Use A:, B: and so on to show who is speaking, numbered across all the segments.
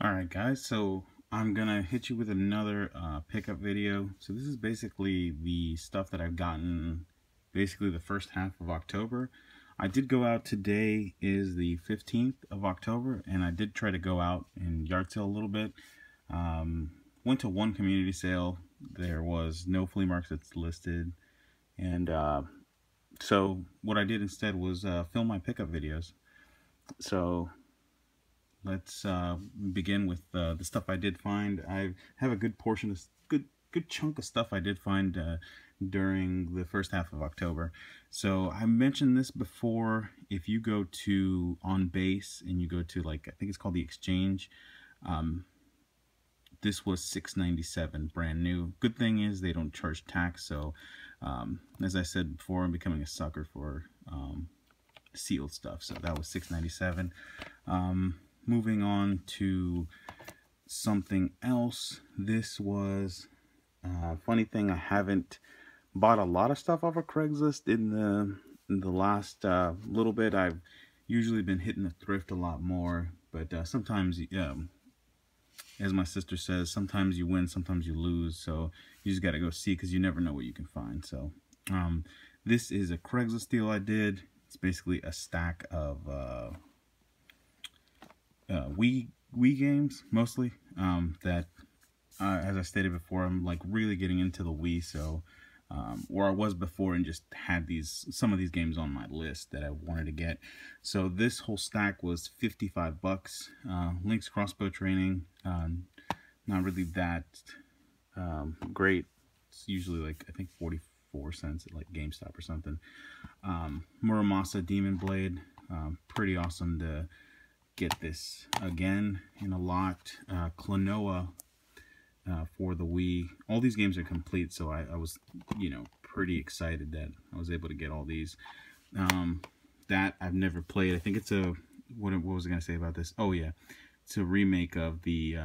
A: Alright guys, so I'm gonna hit you with another pickup video. So this is basically the stuff that I've gotten basically the first half of October. I did go out, today is the 15th of October, and I did try to go out and yard sale a little bit. Went to one community sale. There was no flea markets listed, and so what I did instead was film my pickup videos. So let's begin with the stuff I did find. I have a good portion of good chunk of stuff I did find during the first half of October. So I mentioned this before. If you go to On Base and you go to, like, I think it's called the Exchange, this was $6.97 brand new. Good thing is they don't charge tax. So as I said before, I'm becoming a sucker for sealed stuff. So that was $6.97. Moving on to something else. This was funny thing, I haven't bought a lot of stuff off of Craigslist in the last little bit. I've usually been hitting the thrift a lot more, but sometimes, as my sister says, sometimes you win, sometimes you lose. So you just got to go see, because you never know what you can find. So this is a Craigslist deal I did. It's basically a stack of Wii games, mostly, that as I stated before, I'm like really getting into the Wii. So or I was before, and just had some of these games on my list that I wanted to get. So this whole stack was 55 bucks. Link's crossbow training, not really that great. It's usually like, I think, 44 cents at like GameStop or something. Muramasa Demon Blade, pretty awesome to get this again in a lot. Klonoa for the Wii. All these games are complete, so I was, pretty excited that I was able to get all these. That I've never played. I think it's a, what was I going to say about this? Oh yeah, it's a remake of the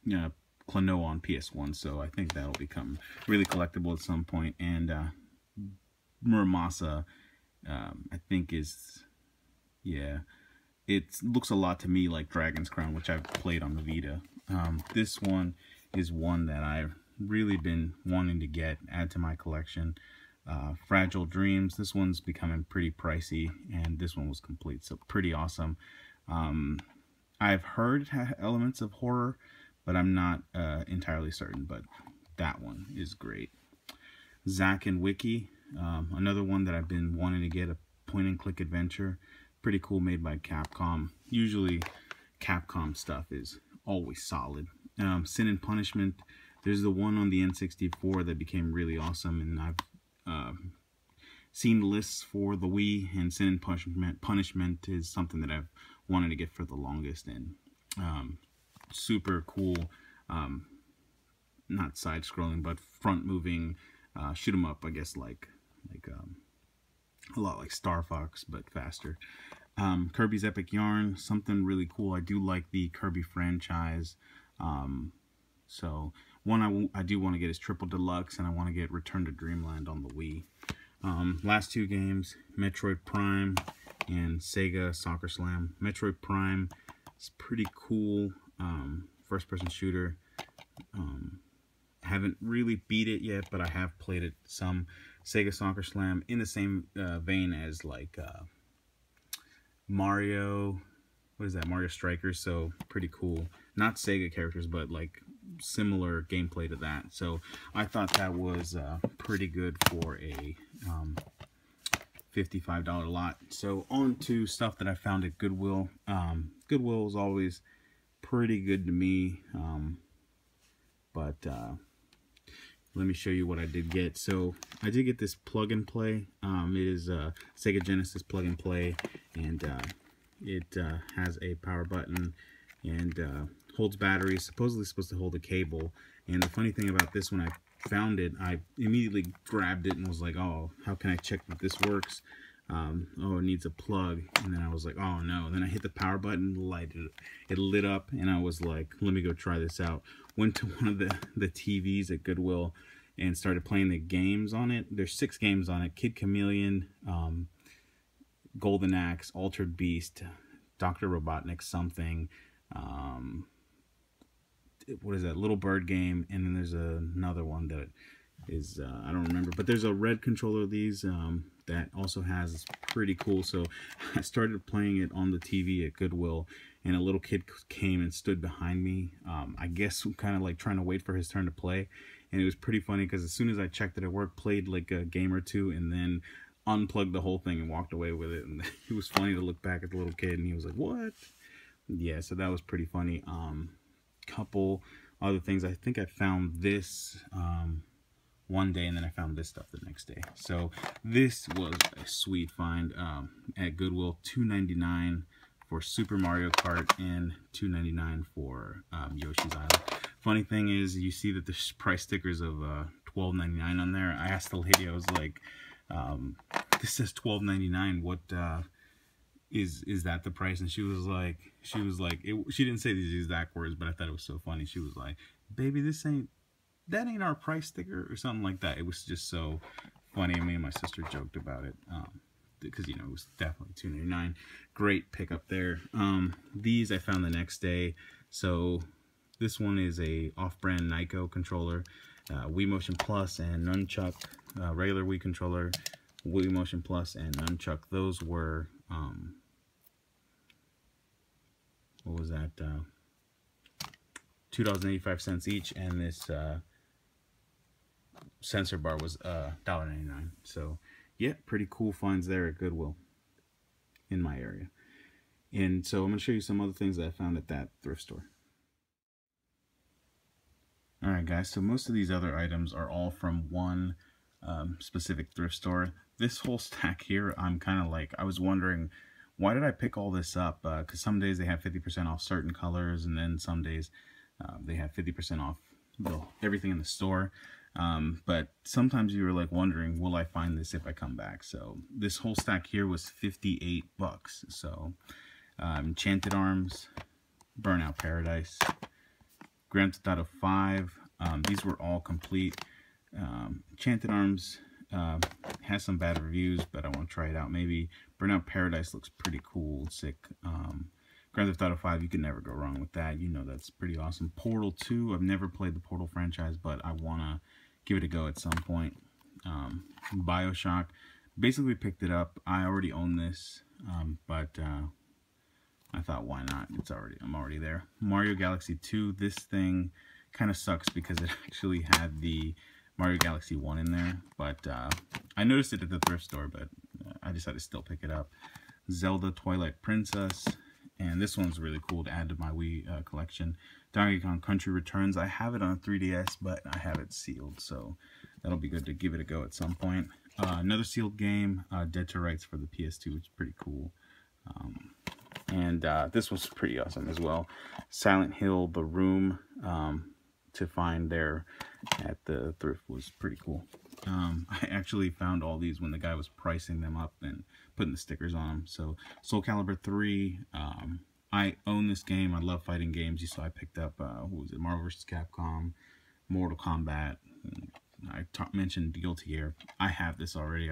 A: Klonoa on PS1, so I think that'll become really collectible at some point. And Muramasa, I think is, yeah, it looks a lot to me like Dragon's Crown, which I've played on the Vita. This one is one that I've really been wanting to add to my collection. Fragile Dreams. This one's becoming pretty pricey, and this one was complete, so pretty awesome. I've heard elements of horror, but I'm not entirely certain, but that one is great. Zack and Wiki, another one that I've been wanting to get, a point-and-click adventure. Pretty cool, made by Capcom. Usually Capcom stuff is always solid. Sin and Punishment. There's the one on the N64 that became really awesome, and I've seen lists for the Wii, and Sin and Punishment is something that I've wanted to get for the longest, and super cool, not side-scrolling, but front-moving shoot 'em up, I guess, like a lot like Star Fox, but faster. Kirby's Epic Yarn, something really cool. I do like the Kirby franchise. So one I do want to get is Triple Deluxe, and I want to get Return to Dreamland on the Wii. Last two games, Metroid Prime and Sega Soccer Slam. Metroid Prime is pretty cool, first-person shooter. Haven't really beat it yet, but I have played it some. Sega Soccer Slam, in the same vein as like Mario, what is that, Mario Strikers, so pretty cool. Not Sega characters, but like similar gameplay to that. So I thought that was pretty good for a $55 lot. So on to stuff that I found at Goodwill. Goodwill is always pretty good to me, but let me show you what I did get. So I did get this plug and play. It is a Sega Genesis plug and play, and it has a power button and holds batteries. Supposedly supposed to hold a cable. And the funny thing about this, when I found it, I immediately grabbed it and was like, oh, how can I check that this works? Oh, it needs a plug. And then I was like, oh no. Then I hit the power button, it lit up, and I was like, let me go try this out. Went to one of the TVs at Goodwill and started playing the games on it. There's 6 games on it: Kid Chameleon, Golden Axe, Altered Beast, Dr. Robotnik something, what is that, Little Bird Game, and then there's another one that is I don't remember, but there's a red controller of these that also has, it's pretty cool. So I started playing it on the TV at Goodwill, and a little kid came and stood behind me, I guess kind of like trying to wait for his turn to play. And it was pretty funny because as soon as I checked it at work, played like a game or two, and then unplugged the whole thing and walked away with it. And it was funny to look back at the little kid, and he was like, what? Yeah, so that was pretty funny. Couple other things. I think I found this one day, and then I found this stuff the next day. So this was a sweet find at Goodwill. $2.99 for Super Mario Kart and $2.99 for Yoshi's Island. Funny thing is, you see that there's price stickers of $12.99 on there. I asked the lady, I was like, this says $12.99. What is that the price? And she was like, she didn't say these exact words, but I thought it was so funny. She was like, baby, that ain't our price sticker, or something like that. It was just so funny. Me and my sister joked about it because, you know, it was definitely $2.99. Great pickup there. These I found the next day. So this one is a off-brand Nyko controller, Wii Motion Plus and Nunchuck, regular Wii controller, Wii Motion Plus and Nunchuck. Those were what was that? $2.85 each, and this sensor bar was $1.99. So yeah, pretty cool finds there at Goodwill in my area. And so I'm going to show you some other things that I found at that thrift store. Alright guys, so most of these other items are all from one specific thrift store. This whole stack here, I'm kind of like, I was wondering, why did I pick all this up? Because some days they have 50% off certain colors, and then some days they have 50% off everything in the store. But sometimes you were like wondering, will I find this if I come back? So this whole stack here was 58 bucks. So Enchanted Arms, Burnout Paradise, Grand Theft Auto 5. These were all complete. Enchanted Arms has some bad reviews, but I want to try it out. Maybe Burnout Paradise looks pretty cool, sick. Grand Theft Auto 5, you can never go wrong with that. You know that's pretty awesome. Portal 2, I've never played the Portal franchise, but I want to give it a go at some point. Bioshock, basically picked it up. I already own this, but I thought, why not? I'm already there. Mario Galaxy 2, this thing kind of sucks because it actually had the Mario Galaxy 1 in there, but I noticed it at the thrift store, but I decided to still pick it up. Zelda Twilight Princess, and this one's really cool to add to my Wii collection. Donkey Kong Country Returns, I have it on 3DS, but I have it sealed, so that'll be good to give it a go at some point. Another sealed game, Dead to Rights for the PS2, which is pretty cool. And this was pretty awesome as well. Silent Hill, The Room, to find there at the thrift was pretty cool. I actually found all these when the guy was pricing them up and putting the stickers on them. So Soul Calibur 3, I own this game. I love fighting games. You saw I picked up, what was it, Marvel vs. Capcom, Mortal Kombat. I mentioned Guilty Gear. I have this already.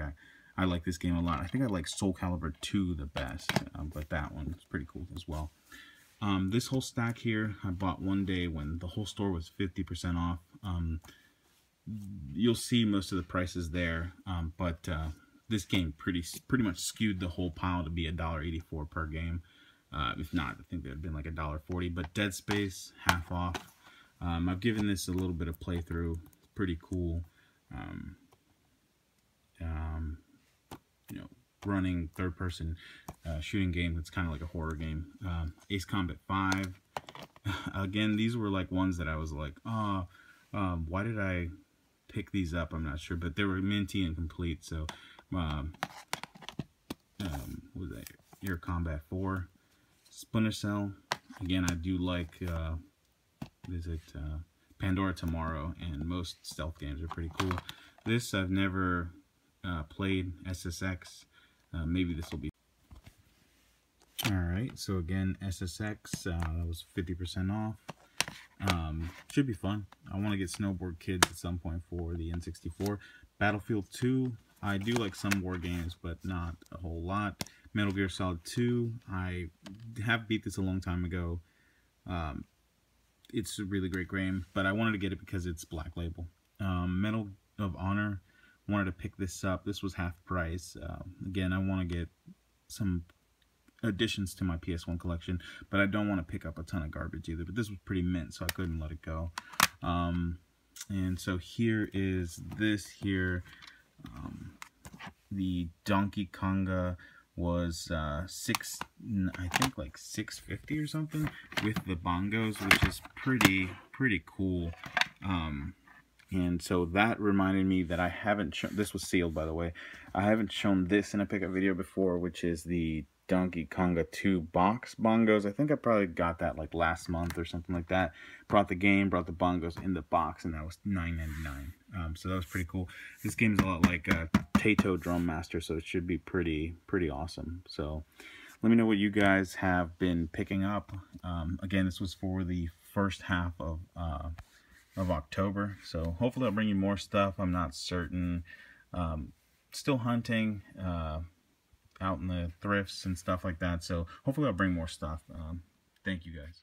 A: I like this game a lot. I think I like Soul Calibur 2 the best, but that one is pretty cool as well. This whole stack here, I bought one day when the whole store was 50% off. You'll see most of the prices there, but this game pretty much skewed the whole pile to be $1.84 per game. If not, I think it would have been like $1.40. But Dead Space, half off. I've given this a little bit of playthrough. It's pretty cool. You know, running third-person shooting game. It's kind of like a horror game. Ace Combat 5. Again, these were like ones that I was like, oh, why did I pick these up? I'm not sure, but they were minty and complete. So, what was that? Air Combat 4. Splinter Cell. Again, I do like, Pandora Tomorrow, and most stealth games are pretty cool. This I've never played, SSX. Maybe this will be. Alright, so again, SSX, that was 50% off. Should be fun. I want to get Snowboard Kids at some point for the N64. Battlefield 2, I do like some war games, but not a whole lot. Metal Gear Solid 2, I have beat this a long time ago. It's a really great game, but I wanted to get it because it's Black Label. Medal of Honor, wanted to pick this up. This was half price. Again, I want to get some additions to my PS1 collection, but I don't want to pick up a ton of garbage either. But this was pretty mint, so I couldn't let it go. And so here is this here. The Donkey Konga was I think like $6.50 or something with the bongos, which is pretty cool. And so that reminded me that I haven't shown, this was sealed by the way, I haven't shown this in a pickup video before, which is the Donkey Konga 2 box bongos. I think I probably got that like last month or something like that. Brought the game, brought the bongos in the box, and that was $9.99. So that was pretty cool. This game is a lot like Taito Drum Master, so it should be pretty awesome. So let me know what you guys have been picking up. Again, this was for the first half of October, so hopefully I'll bring you more stuff. I'm not certain. Still hunting out in the thrifts and stuff like that, so hopefully I'll bring more stuff. Thank you guys.